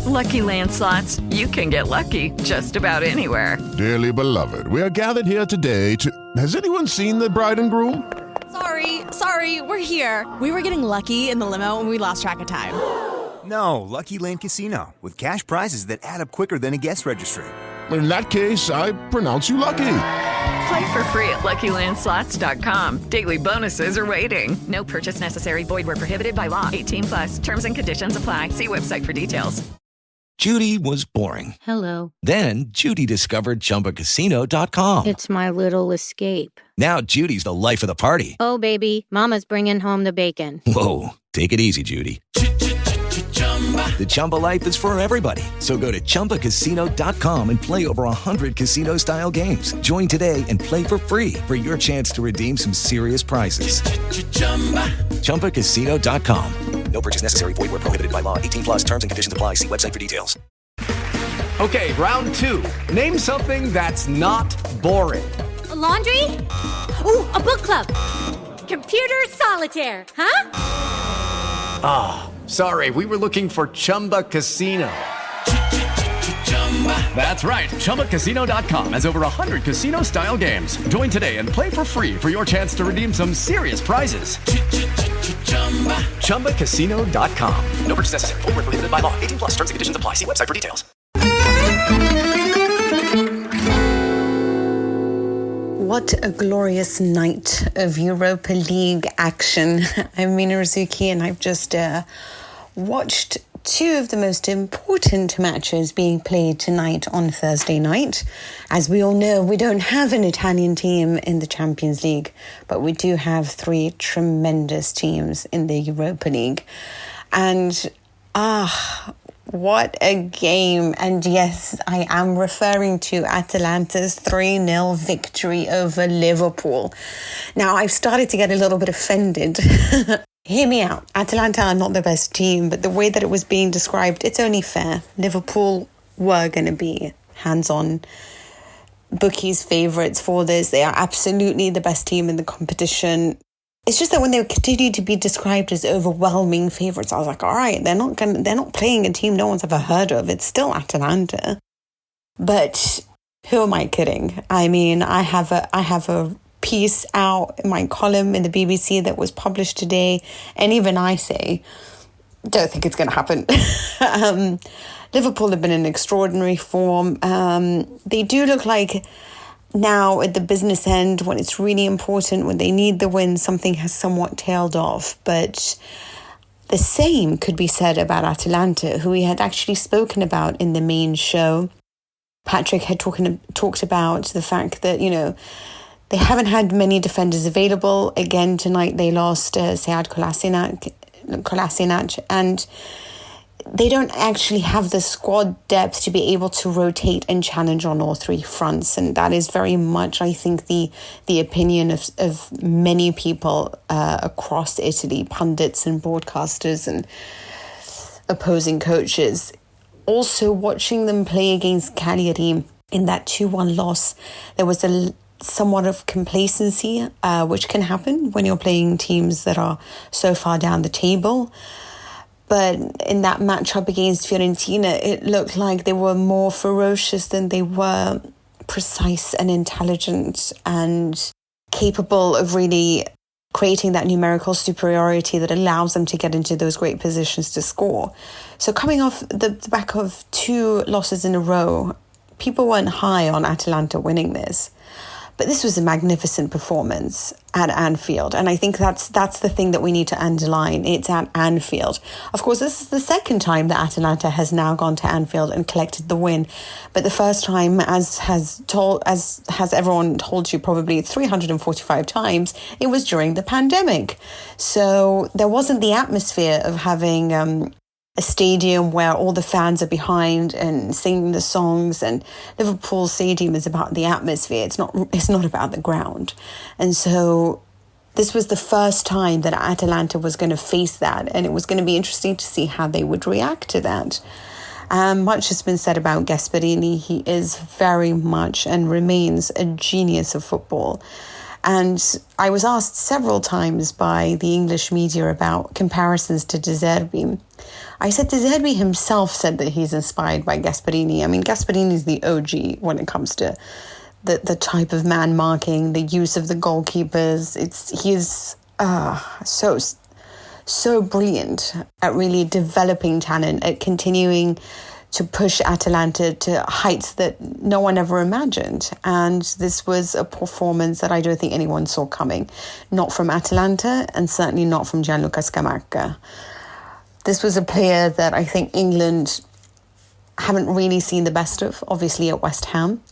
With Lucky Land Slots, you can get lucky just about anywhere. Dearly beloved, we are gathered here today to... Has anyone seen the bride and groom? Sorry, we're here. We were getting lucky in the limo and we lost track of time. No, Lucky Land Casino, with cash prizes that add up quicker than a guest registry. In that case, I pronounce you lucky. Play for free at LuckyLandSlots.com. Daily bonuses are waiting. No purchase necessary. Void where prohibited by law. 18+. Terms and conditions apply. See website for details. Judy was boring. Hello. Then Judy discovered ChumbaCasino.com. It's my little escape. Now Judy's the life of the party. Oh, baby, mama's bringing home the bacon. Whoa, take it easy, Judy. The Chumba life is for everybody. So go to ChumbaCasino.com and play over 100 casino-style games. Join today and play for free for your chance to redeem some serious prizes. ChumbaCasino.com. No purchase necessary. Void where prohibited by law. 18+. Terms and conditions apply. See website for details. Okay, round two. Name something that's not boring. A laundry? Ooh, a book club. Computer solitaire, huh? Ah, sorry. We were looking for Chumba Casino. That's right. ChumbaCasino.com has over 100 casino-style games. Join today and play for free for your chance to redeem some serious prizes. ChumbaCasino.com. No purchase necessary. Void where prohibited by law. 18+. Terms and conditions apply. See website for details. What a glorious night of Europa League action. I'm Mina Rizuki, and I've just watched two of the most important matches being played tonight on Thursday night. As we all know, we don't have an Italian team in the Champions League, but we do have three tremendous teams in the Europa League. And what a game. And yes, I am referring to Atalanta's 3-0 victory over Liverpool. Now, I've started to get a little bit offended. Hear me out. Atalanta are not the best team, but the way that it was being described, it's only fair. Liverpool were going to be hands-on bookies' favourites for this. They are absolutely the best team in the competition. It's just that when they continue to be described as overwhelming favourites, I was like, all right, they're not playing a team no one's ever heard of. It's still Atalanta. But who am I kidding? I mean, I have a piece out in my column in the BBC that was published today, and even I say, don't think it's going to happen. Liverpool have been in extraordinary form. They do look like now at the business end, when it's really important, when they need the win, something has somewhat tailed off. But the same could be said about Atalanta, who we had actually spoken about in the main show. Patrick had talked about the fact that, they haven't had many defenders available. Again, tonight they lost Sead Kolasinac, and they don't actually have the squad depth to be able to rotate and challenge on all three fronts. And that is very much, I think, the opinion of many people across Italy, pundits and broadcasters and opposing coaches. Also, watching them play against Cagliari in that 2-1 loss, there was somewhat of complacency, which can happen when you're playing teams that are so far down the table. But in that matchup against Fiorentina, it looked like they were more ferocious than they were precise and intelligent and capable of really creating that numerical superiority that allows them to get into those great positions to score. So coming off the back of 2 losses in a row, people weren't high on Atalanta winning this. But this was a magnificent performance at Anfield. And I think that's the thing that we need to underline. It's at Anfield. Of course, this is the second time that Atalanta has now gone to Anfield and collected the win. But the first time, as has everyone told you probably 345 times, it was during the pandemic. So there wasn't the atmosphere of having a stadium where all the fans are behind and singing the songs, and Liverpool Stadium is about the atmosphere. It's not about the ground. And so this was the first time that Atalanta was going to face that, and it was going to be interesting to see how they would react to that. Much has been said about Gasperini. He is very much and remains a genius of football. And I was asked several times by the English media about comparisons to De Zerbi. I said De Zerbi himself said that he's inspired by Gasperini. I mean, Gasperini is the OG when it comes to the type of man marking, the use of the goalkeepers. He's so brilliant at really developing talent, at continuing to push Atalanta to heights that no one ever imagined. And this was a performance that I don't think anyone saw coming. Not from Atalanta, and certainly not from Gianluca Scamacca. This was a player that I think England haven't really seen the best of, obviously at West Ham.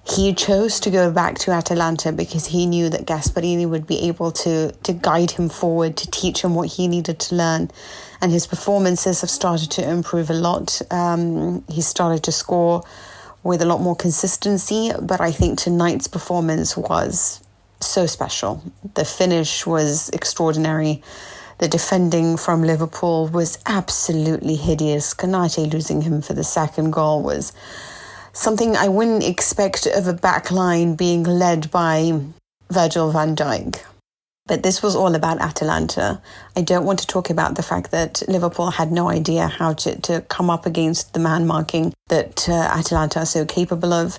He chose to go back to Atalanta because he knew that Gasperini would be able to guide him forward, to teach him what he needed to learn. And his performances have started to improve a lot. He started to score with a lot more consistency, but I think tonight's performance was so special. The finish was extraordinary. The defending from Liverpool was absolutely hideous. Konate losing him for the second goal was something I wouldn't expect of a back line being led by Virgil van Dijk. But this was all about Atalanta. I don't want to talk about the fact that Liverpool had no idea how to come up against the man marking that Atalanta are so capable of.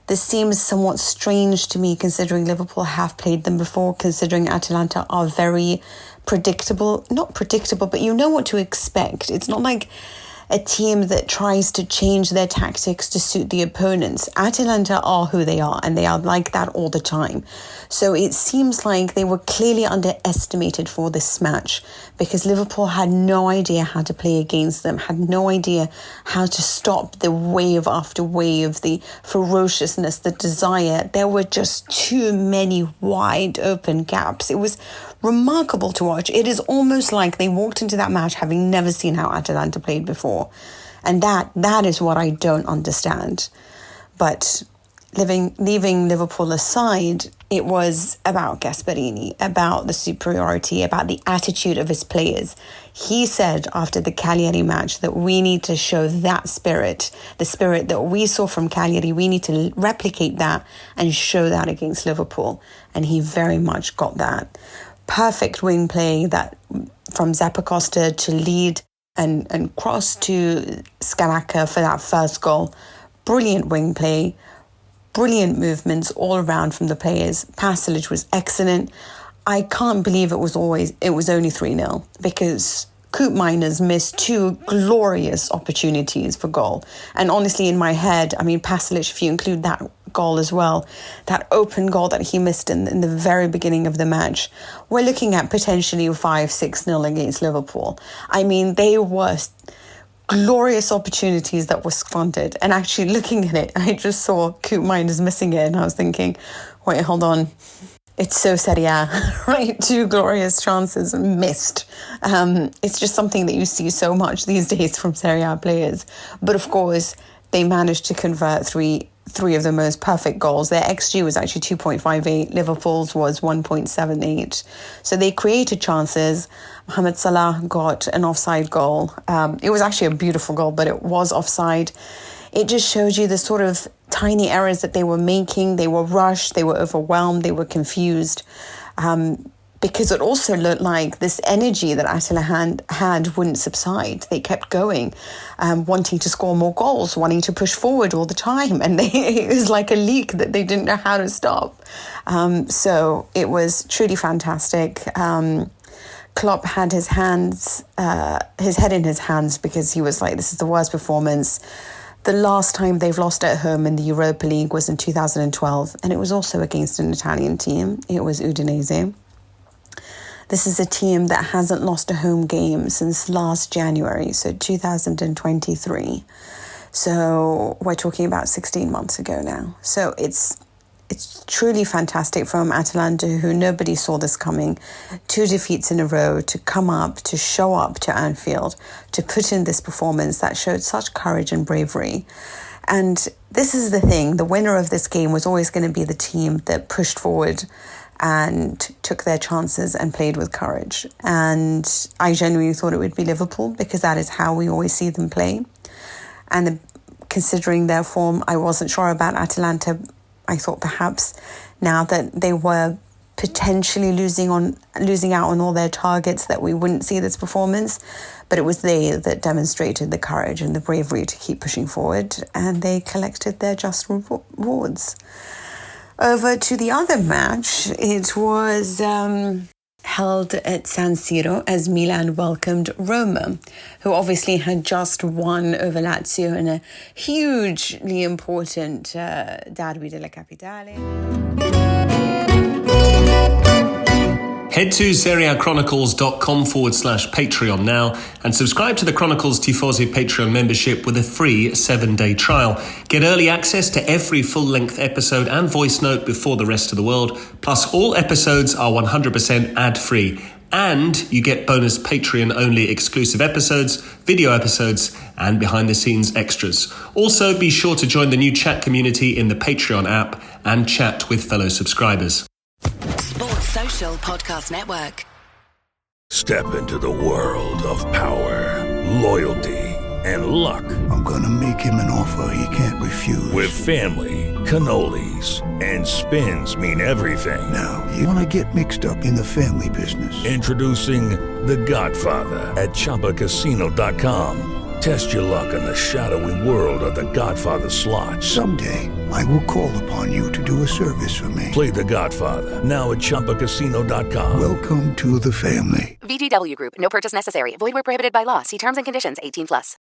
This seems somewhat strange to me considering Liverpool have played them before, considering Atalanta are very predictable. Not predictable, but you know what to expect. It's not like a team that tries to change their tactics to suit the opponents. Atalanta are who they are, and they are like that all the time. So it seems like they were clearly underestimated for this match because Liverpool had no idea how to play against them, had no idea how to stop the wave after wave, the ferociousness, the desire. There were just too many wide open gaps. It was remarkable to watch. It is almost like they walked into that match having never seen how Atalanta played before. And that is what I don't understand. But leaving Liverpool aside, it was about Gasperini, about the superiority, about the attitude of his players. He said after the Cagliari match that we need to show that spirit, the spirit that we saw from Cagliari. We need to replicate that and show that against Liverpool. And he very much got that. Perfect wing play that from Zappacosta to lead and cross to Scamacca for that first goal. Brilliant wing play, brilliant movements all around from the players. Passage was excellent. I can't believe it was only 3-0 because Koopmeiners missed two glorious opportunities for goal. And honestly, in my head, I mean, Pasalic, if you include that goal as well, that open goal that he missed in the very beginning of the match, we're looking at potentially 5-6-0 against Liverpool. I mean, they were glorious opportunities that were squandered. And actually looking at it, I just saw Koopmeiners missing it and I was thinking, wait, hold on. It's so Serie A, right? Two glorious chances missed. It's just something that you see so much these days from Serie A players. But of course, they managed to convert three of the most perfect goals. Their XG was actually 2.58. Liverpool's was 1.78. So they created chances. Mohamed Salah got an offside goal. It was actually a beautiful goal, but it was offside. It just shows you the sort of tiny errors that they were making. They were rushed, they were overwhelmed, they were confused. Because it also looked like this energy that Atalanta had wouldn't subside. They kept going, wanting to score more goals, wanting to push forward all the time. And it was like a leak that they didn't know how to stop. So it was truly fantastic. Klopp had his head in his hands because he was like, this is the worst performance. The last time they've lost at home in the Europa League was in 2012, and it was also against an Italian team. It was Udinese. This is a team that hasn't lost a home game since last January, so 2023. So we're talking about 16 months ago now. So it's truly fantastic from Atalanta, who nobody saw this coming. 2 defeats in a row, to come up, to show up to Anfield, to put in this performance that showed such courage and bravery. And this is the thing, the winner of this game was always going to be the team that pushed forward and took their chances and played with courage. And I genuinely thought it would be Liverpool because that is how we always see them play. And considering their form, I wasn't sure about Atalanta. I thought perhaps now that they were potentially losing out on all their targets, that we wouldn't see this performance. But it was they that demonstrated the courage and the bravery to keep pushing forward, and they collected their just rewards. Over to the other match, it was held at San Siro as Milan welcomed Roma, who obviously had just won over Lazio in a hugely important derby della Capitale. Head to SerieChronicles.com/Patreon now and subscribe to the Chronicles Tifosi Patreon membership with a free 7-day trial. Get early access to every full-length episode and voice note before the rest of the world. Plus, all episodes are 100% ad-free. And you get bonus Patreon-only exclusive episodes, video episodes, and behind-the-scenes extras. Also, be sure to join the new chat community in the Patreon app and chat with fellow subscribers. Sports Social Podcast Network. Step into the world of power, loyalty, and luck. I'm gonna make him an offer he can't refuse. With family, cannolis, and spins mean everything. Now, you wanna get mixed up in the family business. Introducing The Godfather at ChumbaCasino.com. Test your luck in the shadowy world of The Godfather slot. Someday, I will call upon you to do a service for me. Play The Godfather, now at ChumbaCasino.com. Welcome to the family. VGW Group. No purchase necessary. Void where prohibited by law. See terms and conditions. 18+.